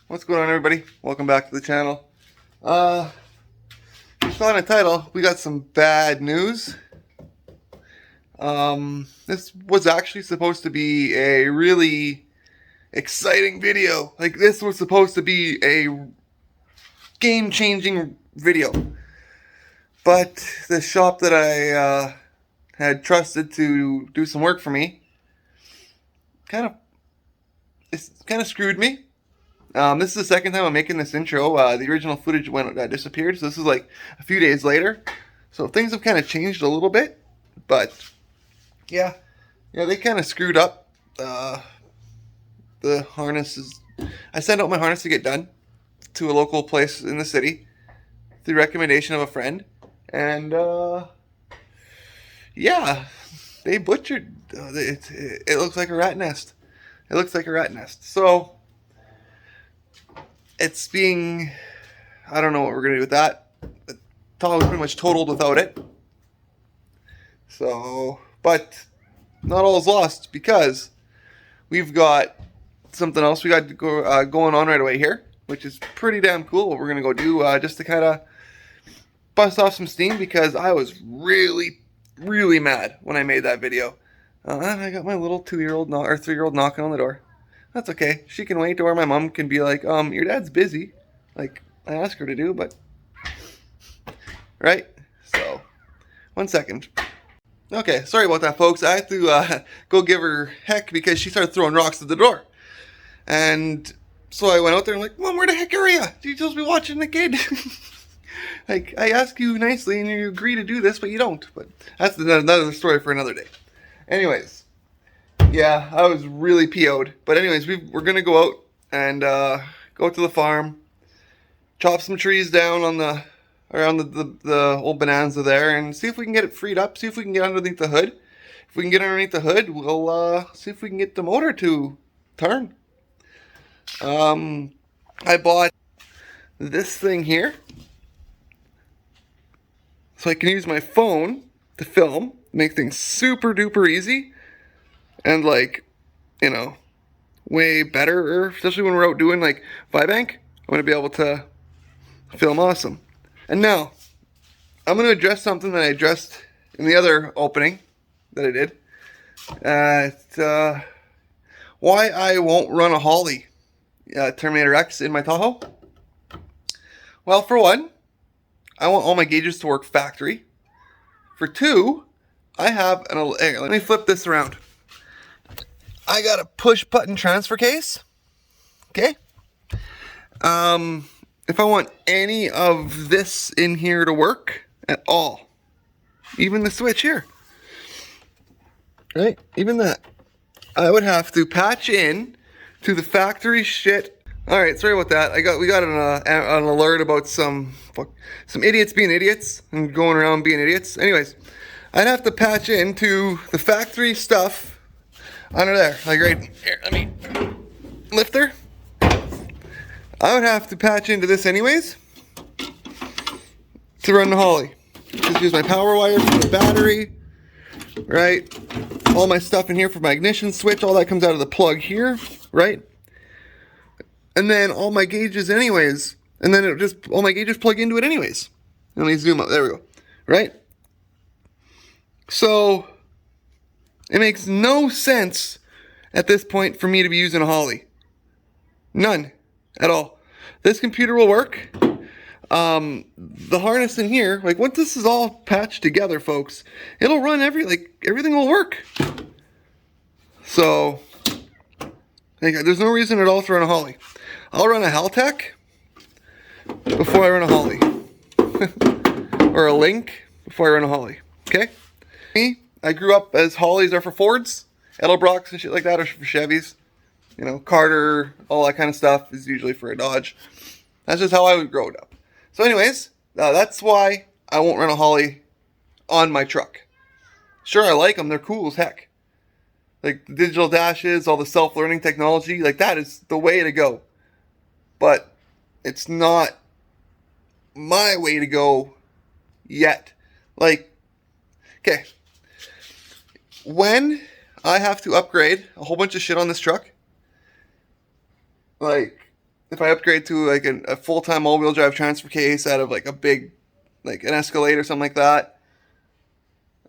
What's going on, everybody? Welcome back to the channel. You saw in the title, we got some bad news. This was actually supposed to be a really exciting video. Like, this was supposed to be a game-changing video. But the shop that I had trusted to do some work for me kind of screwed me. This is the second time I'm making this intro. The original footage disappeared, so this is like a few days later. So things have kind of changed a little bit, but yeah, they kind of screwed up. The harnesses. I sent out my harness to get done to a local place in the city through recommendation of a friend, and yeah, they butchered. It looks like a rat nest. It looks like a rat nest. So it's being, I don't know what we're going to do with that. Tahoe was pretty much totaled without it. So, but not all is lost, because we've got something else we got going on right away here, which is pretty damn cool. What we're going to go do just to kind of bust off some steam, because I was really, really mad when I made that video. I got my little 2-year-old or 3-year-old knocking on the door. That's okay. She can wait, or my mom can be like, your dad's busy. Like I asked her to do, but... Right? So, 1 second. Okay, sorry about that, folks. I had to go give her heck because she started throwing rocks at the door. And so I went out there and like, Mom, where the heck are you? You're supposed to be watching the kid. Like, I ask you nicely and you agree to do this, but you don't. But that's another story for another day. Anyways. Yeah, I was really PO'd. But anyways, we're going to go out and go to the farm, chop some trees down on around the old Bonanza there, and see if we can get it freed up, see if we can get underneath the hood. If we can get underneath the hood, we'll see if we can get the motor to turn. I bought this thing here so I can use my phone to film, make things super duper easy. And like, you know, way better, especially when we're out doing like Vibank, I'm going to be able to film awesome. And now, I'm going to address something that I addressed in the other opening that I did. Why I won't run a Holley Terminator X in my Tahoe. Well, for one, I want all my gauges to work factory. For two, I have let me flip this around. I got a push button transfer case. Okay. If I want any of this in here to work at all, even the switch here, right? Even that, I would have to patch in to the factory shit. All right, sorry about that. We got an alert about some idiots being idiots and going around being idiots. Anyways, I'd have to patch into the factory stuff. Under there, like right here, let me lift her. I would have to patch into this anyways to run the Holley. Just use my power wire for the battery, right? All my stuff in here for my ignition switch, all that comes out of the plug here, right? And then all my gauges anyways, and then all my gauges plug into it anyways. Let me zoom up, there we go, right? So it makes no sense at this point for me to be using a Holley. None at all. This computer will work. The harness in here, like once this is all patched together, folks, it'll run everything will work. So there's no reason at all to run a Holley. I'll run a Haltech before I run a Holley. Or a Link before I run a Holley. Okay? Me, I grew up as Holleys are for Fords, Edelbrocks and shit like that are for Chevys. You know, Carter, all that kind of stuff is usually for a Dodge. That's just how I would grow up. So anyways, that's why I won't run a Holley on my truck. Sure, I like them. They're cool as heck. Like the digital dashes, all the self-learning technology, like that is the way to go. But it's not my way to go yet. Like, okay. When I have to upgrade a whole bunch of shit on this truck, like, if I upgrade to like a full-time all-wheel drive transfer case out of like a big, like an Escalade or something like that.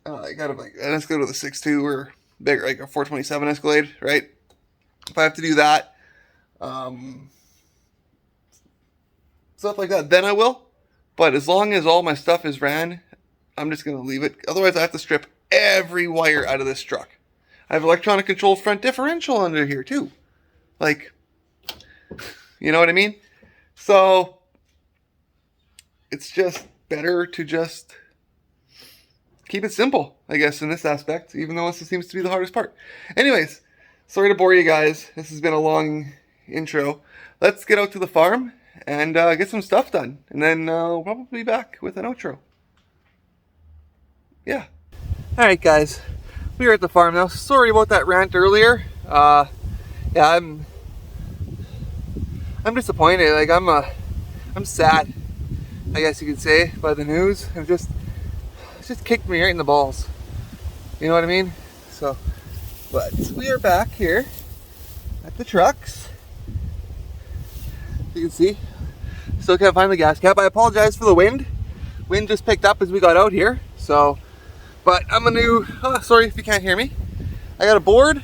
Like out of like an Escalade with a 6.2 or bigger, like a 427 Escalade, right? If I have to do that, stuff like that, then I will. But as long as all my stuff is ran, I'm just going to leave it. Otherwise, I have to strip every wire out of this truck. I have electronic controlled front differential under here too. Like, you know what I mean? So, it's just better to just keep it simple, I guess, in this aspect, even though this seems to be the hardest part. Anyways, sorry to bore you guys. This has been a long intro. Let's get out to the farm and get some stuff done. And then we'll probably be back with an outro. Yeah. Alright guys, we are at the farm now. Sorry about that rant earlier. Yeah, I'm disappointed. Like I'm sad, I guess you could say, by the news. It just kicked me right in the balls. You know what I mean? So, but we are back here at the trucks. You can see, still can't find the gas cap. I apologize for the wind. Wind just picked up as we got out here. So, but I'm gonna, sorry if you can't hear me. I got a board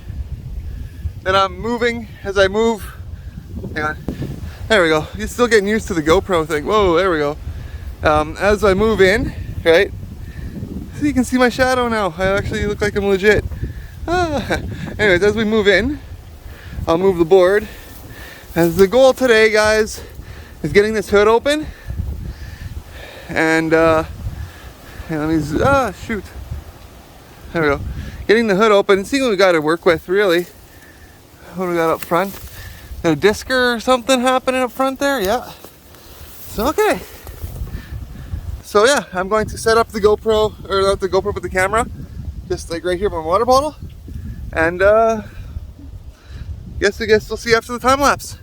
that I'm moving as I move. Hang on. There we go. You're still getting used to the GoPro thing. Whoa, there we go. As I move in, right? So you can see my shadow now. I actually look like I'm legit. Anyways, as we move in, I'll move the board. As the goal today, guys, is getting this hood open. And, let me, shoot. There we go. Getting the hood open and seeing what we got to work with, really. What do we got up front? Got a disker or something happening up front there? Yeah. So, okay. So, yeah, I'm going to set up the GoPro, or not the GoPro, but the camera. Just like right here by my water bottle. And, guess we'll see after the time lapse.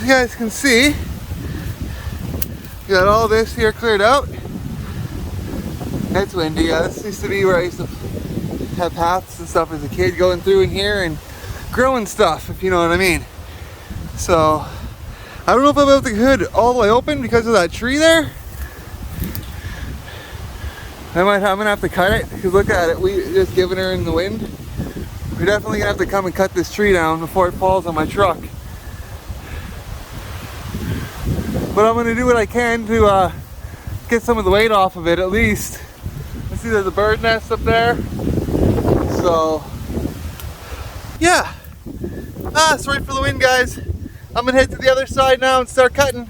You guys can see, got all this here cleared out. It's windy. This used to be where I used to have paths and stuff as a kid, going through in here and growing stuff, if you know what I mean. So I don't know if I'll be able to get the hood all the way open because of that tree there. I'm gonna have to cut it, because look at it, we just giving her in the wind. We're definitely gonna have to come and cut this tree down before it falls on my truck. But I'm gonna do what I can to get some of the weight off of it at least. I see there's a bird nest up there. So, yeah. Sorry for the wind, guys. I'm gonna head to the other side now and start cutting.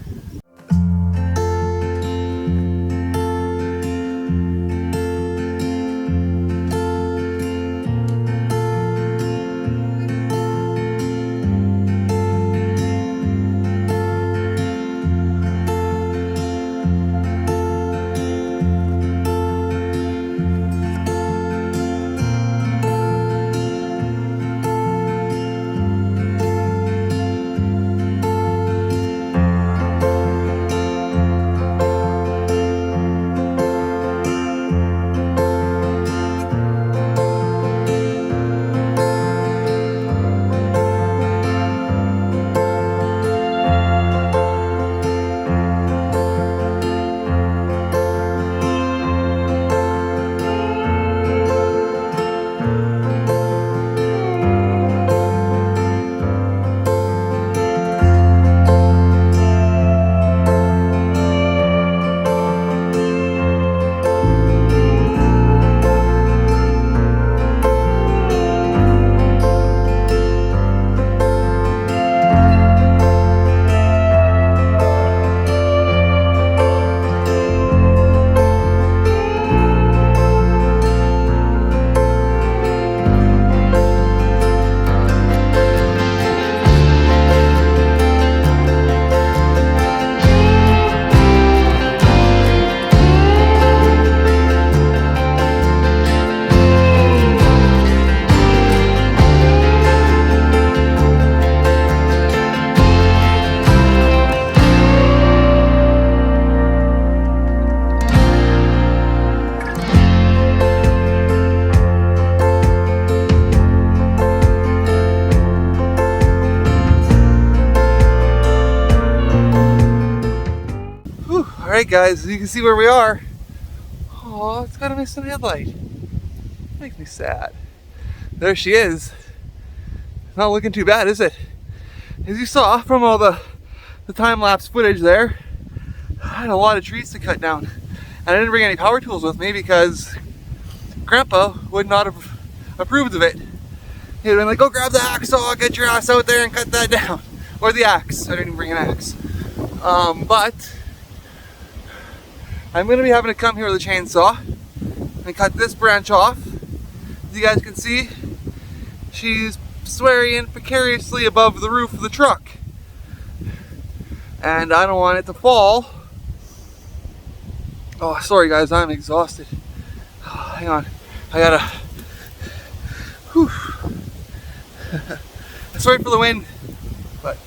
Alright guys, you can see where we are. Oh, it's got a missing headlight. Makes me sad. There she is. Not looking too bad, is it? As you saw from all the time-lapse footage there, I had a lot of trees to cut down. And I didn't bring any power tools with me because Grandpa would not have approved of it. He'd been like, go grab the hacksaw, get your ass out there and cut that down. Or the axe. I didn't even bring an axe. But I'm going to be having to come here with a chainsaw and cut this branch off. As you guys can see, she's swaying precariously above the roof of the truck. And I don't want it to fall. Oh, sorry guys, I'm exhausted. Oh, hang on, I gotta... Whew. Sorry for the wind, but...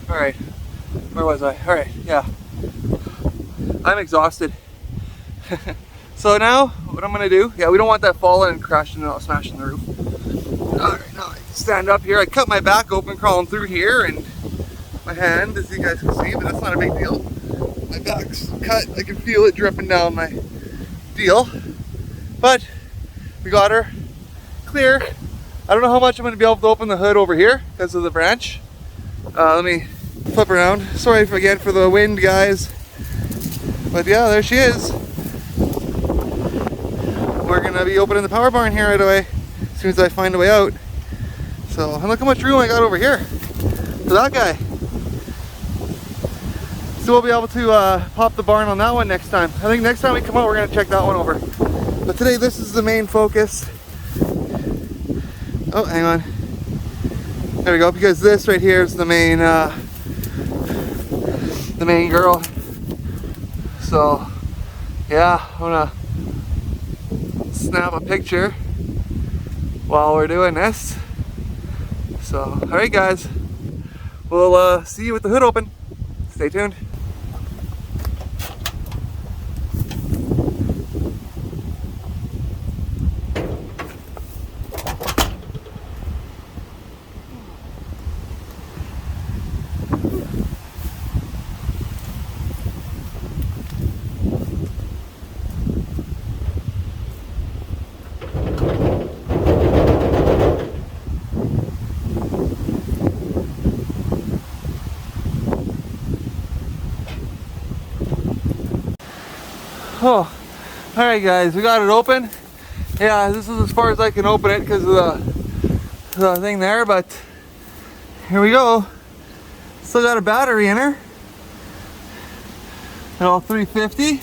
Alright, where was I? Alright, yeah. I'm exhausted. So now, what I'm gonna do, yeah, we don't want that falling and crashing and smashing the roof. Alright, now I stand up here, I cut my back open crawling through here, and my hand, as you guys can see, but that's not a big deal. My back's cut, I can feel it dripping down my deal. But we got her clear. I don't know how much I'm going to be able to open the hood over here because of the branch. Let me flip around. Sorry again for the wind, guys. But yeah, there she is. We're going to be opening the power barn here right away as soon as I find a way out. So, and look how much room I got over here for that guy. So we'll be able to pop the barn on that one next time. I think next time we come out, we're going to check that one over. But today, this is the main focus. Oh, hang on. There we go, because this right here is the main girl. So, yeah, I'm gonna snap a picture while we're doing this. So, all right, guys, we'll see you with the hood open. Stay tuned. Oh, all right, guys, we got it open. Yeah, this is as far as I can open it because of the thing there, but here we go. Still got a battery in her. And all 350.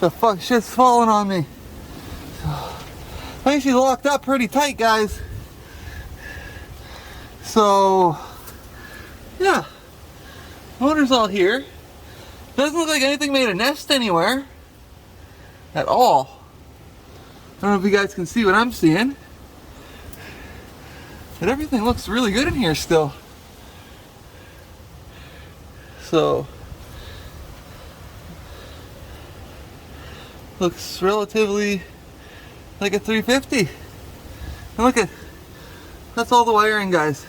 The fuck, shit's falling on me. I think she's locked up pretty tight, guys. So, yeah, motor's all here. Doesn't look like anything made a nest anywhere at all. I don't know if you guys can see what I'm seeing, but everything looks really good in here still. So, looks relatively like a 350. And look at, that's all the wiring, guys.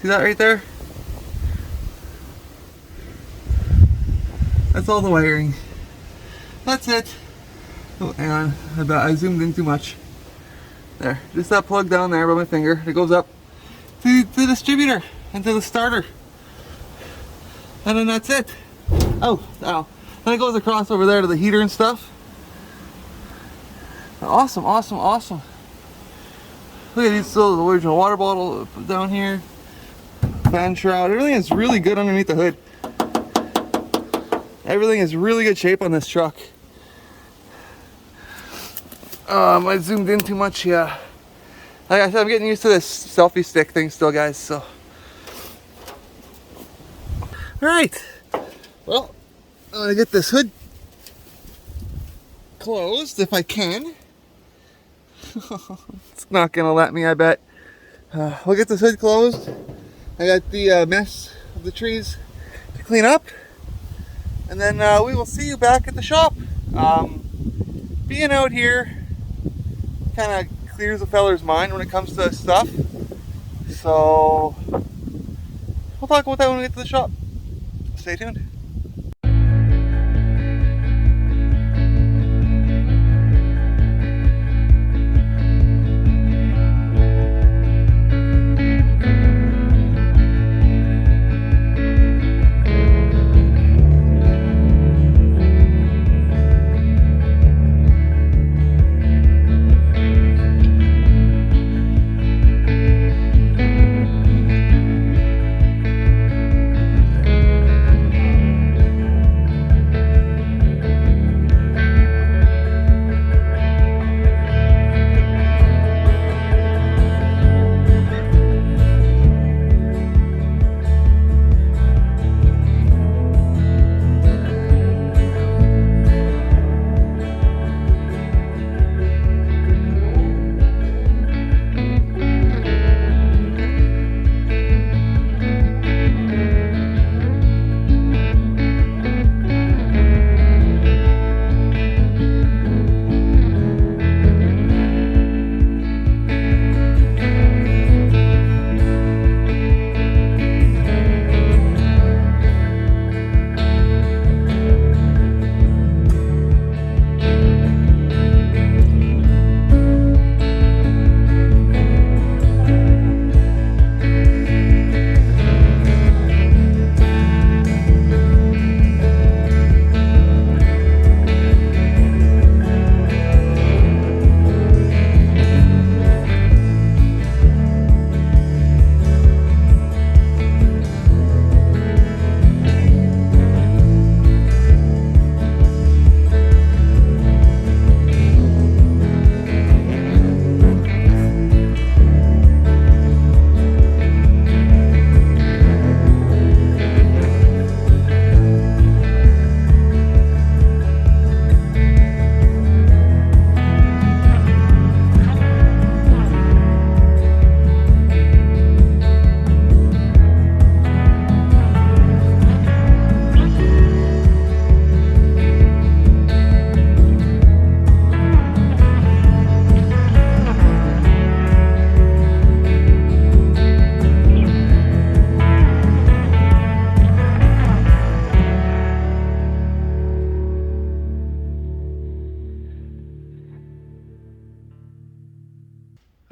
See that right there? That's all the wiring. That's it. Oh, hang on. I zoomed in too much. There. Just that plug down there by my finger. It goes up to the distributor and to the starter. And then that's it. Oh, ow. Then it goes across over there to the heater and stuff. Awesome, awesome, awesome. Look at these, still the original water bottle down here. Fan shroud, everything is really good underneath the hood. Everything is really good shape on this truck. I zoomed in too much, yeah. Like I said, I'm getting used to this selfie stick thing still, guys, so. Alright, well, I'm gonna get this hood closed if I can. It's not gonna let me, I bet. We'll get this hood closed. I got the mess of the trees to clean up, and then we will see you back at the shop. being out here kind of clears a feller's mind when it comes to stuff. So we'll talk about that when we get to the shop. Stay tuned.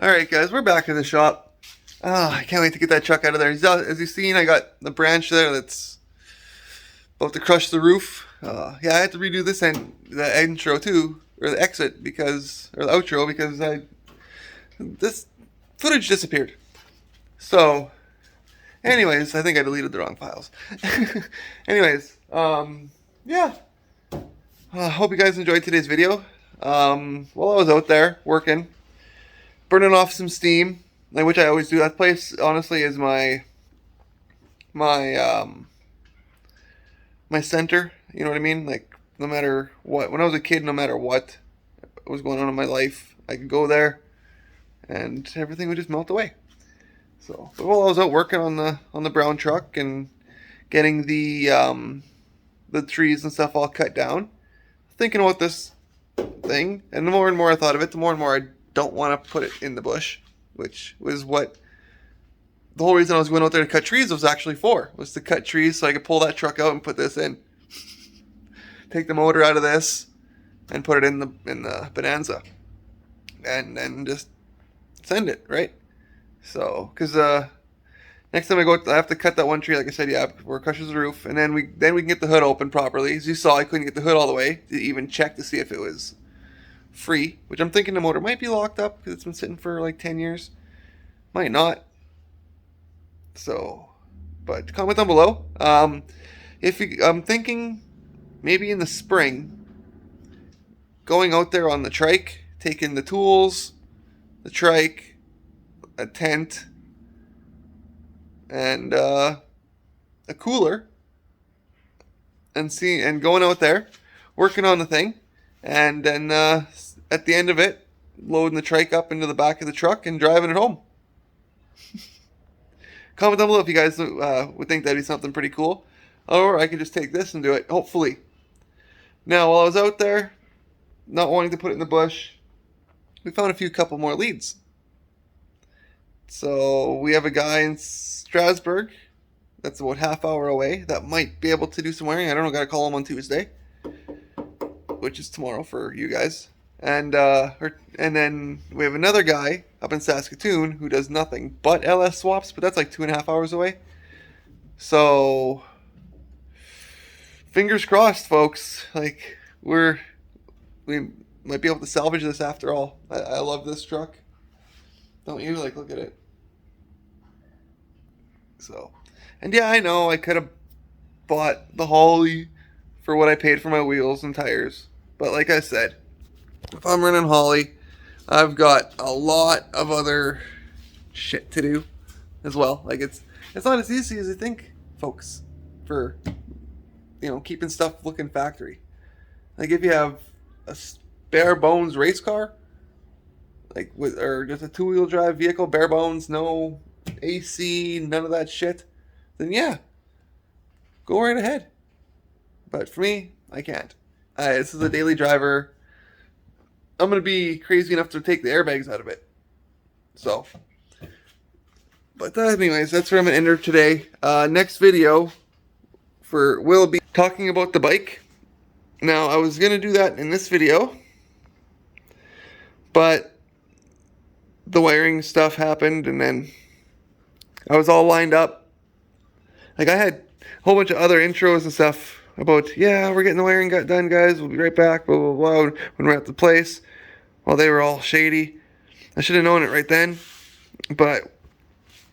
Alright guys, we're back in the shop. I can't wait to get that truck out of there. As you've seen, I got the branch there that's about to crush the roof. Yeah, I had to redo this the intro too, or the exit or the outro because this footage disappeared. So, anyways, I think I deleted the wrong files. Anyways, yeah. Hope you guys enjoyed today's video. While I was out there working, burning off some steam, which I always do. That place, honestly, is my center. You know what I mean? Like, no matter what. When I was a kid, no matter what was going on in my life, I could go there, and everything would just melt away. So, but while I was out working on the brown truck and getting the trees and stuff all cut down, thinking about this thing, and the more and more I thought of it, the more and more I don't want to put it in the bush, which was what the whole reason I was going out there to cut trees was actually for, was to cut trees so I could pull that truck out and put this in. Take the motor out of this and put it in the Bonanza, and then just send it, right? So, because next time I go, I have to cut that one tree, like I said, yeah, where it crushes the roof, and then we can get the hood open properly. As you saw, I couldn't get the hood all the way to even check to see if it was free, which I'm thinking the motor might be locked up because it's been sitting for like 10 years. Might not. So, but comment down below. I'm thinking maybe in the spring, going out there on the trike, taking the tools, the trike, a tent, and a cooler, and going out there, working on the thing, and then at the end of it, loading the trike up into the back of the truck and driving it home. Comment down below if you guys would think that'd be something pretty cool. Or I could just take this and do it, hopefully. Now, while I was out there, not wanting to put it in the bush, we found a couple more leads. So we have a guy in Strasbourg that's about half hour away that might be able to do some wiring. I don't know, gotta call him on Tuesday, which is tomorrow for you guys. And then we have another guy up in Saskatoon who does nothing but LS swaps, but that's like 2.5 hours away. So fingers crossed, folks. Like we might be able to salvage this after all. I love this truck. Don't you? Like, look at it. So, and yeah, I know I could have bought the Holley for what I paid for my wheels and tires. But like I said, if I'm running Holley, I've got a lot of other shit to do as well. Like it's not as easy as you think, folks, for keeping stuff looking factory. Like if you have a bare bones race car, like or just a 2-wheel drive vehicle, bare bones, no AC, none of that shit, then yeah, go right ahead. But for me, I can't. This is a daily driver. I'm going to be crazy enough to take the airbags out of it. So, but anyways, that's where I'm going to enter today. Next video will be talking about the bike. Now, I was going to do that in this video, but the wiring stuff happened, and then I was all lined up. Like, I had a whole bunch of other intros and stuff about, yeah, we're getting the wiring done, guys. We'll be right back, blah, blah, blah, when we're at the place. Well, they were all shady. I should have known it right then, but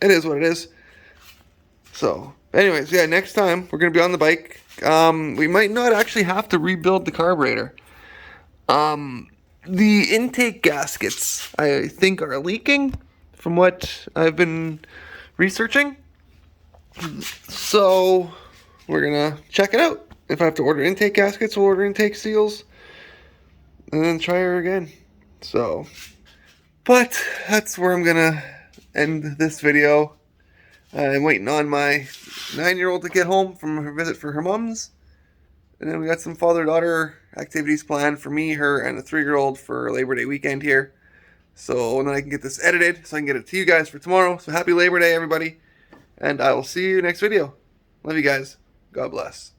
it is what it is. So, anyways, yeah, next time we're going to be on the bike. We might not actually have to rebuild the carburetor. The intake gaskets, I think, are leaking from what I've been researching. So, we're going to check it out. If I have to order intake gaskets, we'll order intake seals. And then try her again. So, but that's where I'm going to end this video. I'm waiting on my 9-year-old to get home from her visit for her mom's. And then we got some father-daughter activities planned for me, her, and the 3-year-old for Labor Day weekend here. So then I can get this edited so I can get it to you guys for tomorrow. So happy Labor Day, everybody. And I will see you next video. Love you guys. God bless.